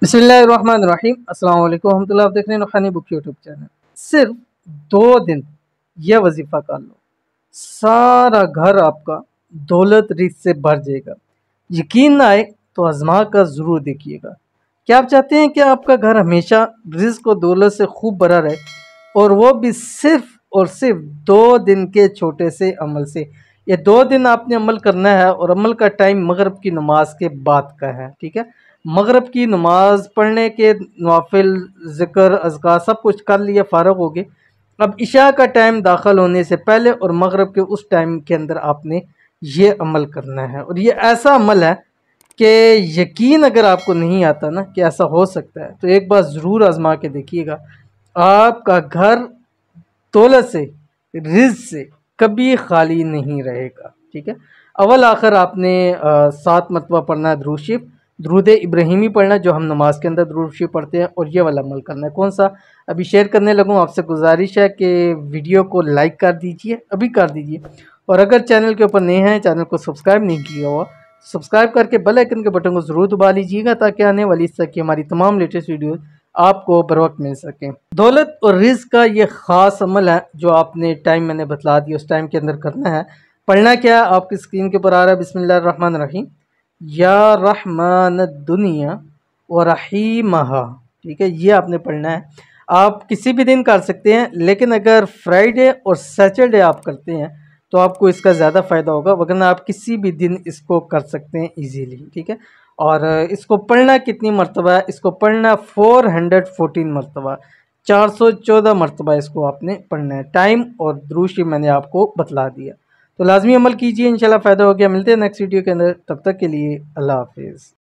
बिस्मिल्लाहिर्रहमानिर्रहीम अस्सलाम वालेकुम रहमतुल्लाह। आप देख रहे हैं नुहानी बुक यूट्यूब चैनल। सिर्फ 2 दिन यह वजीफ़ा कर लो, सारा घर आपका दौलत रिज़्क से भर जाएगा। यकीन ना आए तो आजमा कर ज़रूर देखिएगा। क्या आप चाहते हैं कि आपका घर हमेशा रिज़्क और दौलत से खूब भरा रहे, और वो भी सिर्फ और सिर्फ 2 दिन के छोटे से अमल से। ये 2 दिन आपने अमल करना है, और अमल का टाइम मगरिब की नमाज के बाद का है। ठीक है, मगरिब की नमाज पढ़ने के नवाफिल ज़िक्र अज़कार सब कुछ कर लिए, फ़ारग हो गए। अब इशा का टाइम दाखिल होने से पहले और मगरिब के उस टाइम के अंदर आपने ये अमल करना है। और ये ऐसा अमल है कि यकीन अगर आपको नहीं आता ना कि ऐसा हो सकता है, तो एक बार ज़रूर आजमा के देखिएगा। आपका घर दौलत से, रिज़्क से कभी खाली नहीं रहेगा। ठीक है, अव्वल आखिर आपने 7 मरतबा पढ़ना है दुरूद शरीफ, दुरूद इब्राहिमी पढ़ना है जो हम नमाज के अंदर दुरूद शरीफ पढ़ते हैं, और ये वाला अमल करना है। कौन सा अभी शेयर करने लगूँ, आपसे गुजारिश है कि वीडियो को लाइक कर दीजिए, अभी कर दीजिए। और अगर चैनल के ऊपर नए हैं, चैनल को सब्सक्राइब नहीं किया हुआ, सब्सक्राइब करके बेल आइकन के बटन को ज़रूर दबा लीजिएगा, ताकि आने वाली इस तरह की हमारी तमाम लेटेस्ट वीडियो आपको बर वक्त मिल सकें। दौलत और रिज़्क का ये ख़ास अमल है जो आपने टाइम मैंने बतला दिया, उस टाइम के अंदर करना है। पढ़ना क्या है, आपकी स्क्रीन के ऊपर आ रहा है, बिस्मिल्लाहिर्रहमानिर्रहीम, या रहमान दुनिया व रहीमहा। ठीक है, ये आपने पढ़ना है। आप किसी भी दिन कर सकते हैं, लेकिन अगर फ्राइडे और सैटरडे आप करते हैं तो आपको इसका ज़्यादा फ़ायदा होगा, वरना आप किसी भी दिन इसको कर सकते हैं इजीली। ठीक है, और इसको पढ़ना कितनी मरतबा है, इसको पढ़ना 414 मरतबा, 414 मरतबा इसको आपने पढ़ना है। टाइम और दुरूद शरीफ मैंने आपको बतला दिया, तो लाजमी अमल कीजिए, इंशाल्लाह फ़ायदा हो गया। मिलते हैं नेक्स्ट वीडियो के अंदर, तब तक के लिए अल्लाह हाफिज़।